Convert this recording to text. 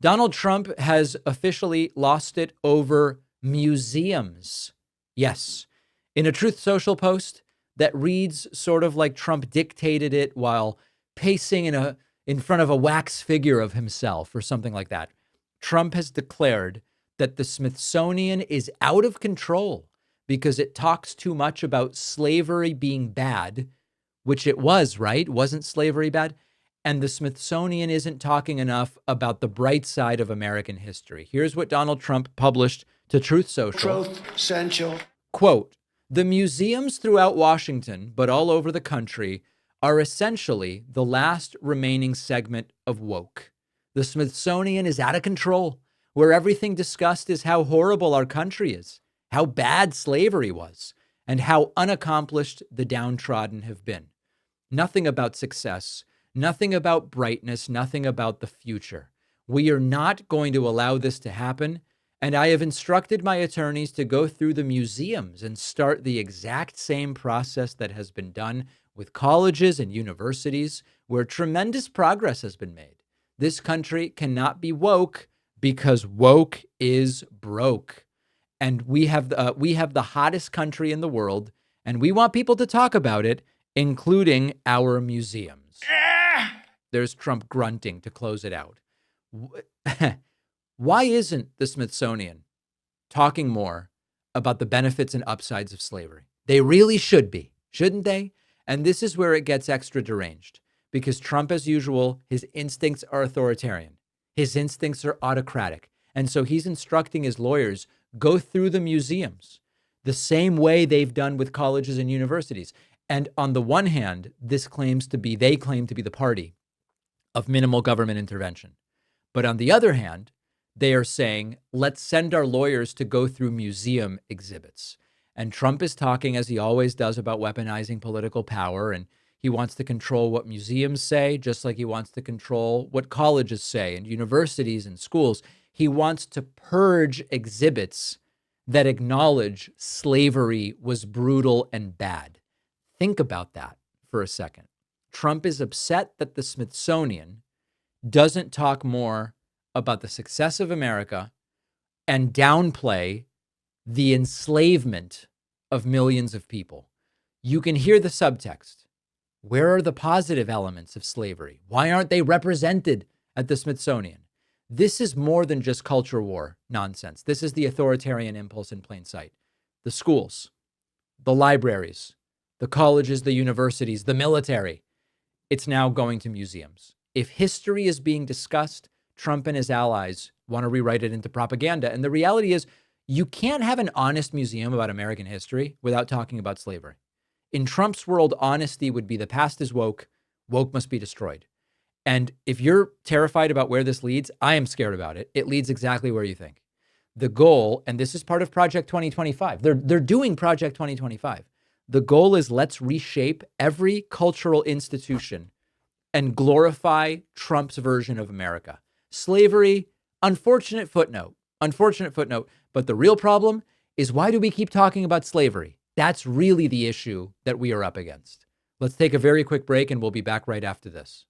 Donald Trump has officially lost it over museums. Yes. In a Truth Social post that reads sort of like Trump dictated it while pacing in front of a wax figure of himself or something like that, Trump has declared that the Smithsonian is out of control because it talks too much about slavery being bad, which it was, right? Wasn't slavery bad? And the Smithsonian isn't talking enough about the bright side of American history. Here's what Donald Trump published to Truth Social. Truth Central. Quote, the museums throughout Washington, but all over the country, are essentially the last remaining segment of woke. The Smithsonian is out of control, where everything discussed is how horrible our country is, how bad slavery was, and how unaccomplished the downtrodden have been. Nothing about success, nothing about brightness, nothing about the future. We are not going to allow this to happen, and I have instructed my attorneys to go through the museums and start the exact same process that has been done with colleges and universities, where tremendous progress has been made. This country cannot be woke because woke is broke. And we have the hottest country in the world, and we want people to talk about it, including our museums. There's Trump grunting to close it out. Why isn't the Smithsonian talking more about the benefits and upsides of slavery? They really should be, shouldn't they? And this is where it gets extra deranged, because Trump, as usual, his instincts are authoritarian. His instincts are autocratic. And so he's instructing his lawyers, go through the museums the same way they've done with colleges and universities. And on the one hand, they claim to be the party of minimal government intervention. But on the other hand, they are saying, let's send our lawyers to go through museum exhibits. And Trump is talking, as he always does, about weaponizing political power. And he wants to control what museums say, just like he wants to control what colleges say and universities and schools. He wants to purge exhibits that acknowledge slavery was brutal and bad. Think about that for a second. Trump is upset that the Smithsonian doesn't talk more about the success of America and downplay the enslavement of millions of people. You can hear the subtext. Where are the positive elements of slavery? Why aren't they represented at the Smithsonian? This is more than just culture war nonsense. This is the authoritarian impulse in plain sight. The schools, the libraries, the colleges, the universities, the military. It's now going to museums. If history is being discussed, Trump and his allies want to rewrite it into propaganda. And the reality is, you can't have an honest museum about American history without talking about slavery. In Trump's world, honesty would be the past is woke, woke must be destroyed. And if you're terrified about where this leads, I am scared about it. It leads exactly where you think. The goal, and this is part of Project 2025, they're doing Project 2025. The goal is, let's reshape every cultural institution and glorify Trump's version of America. Slavery, unfortunate footnote. But the real problem is, why do we keep talking about slavery? That's really the issue that we are up against. Let's take a very quick break, and we'll be back right after this.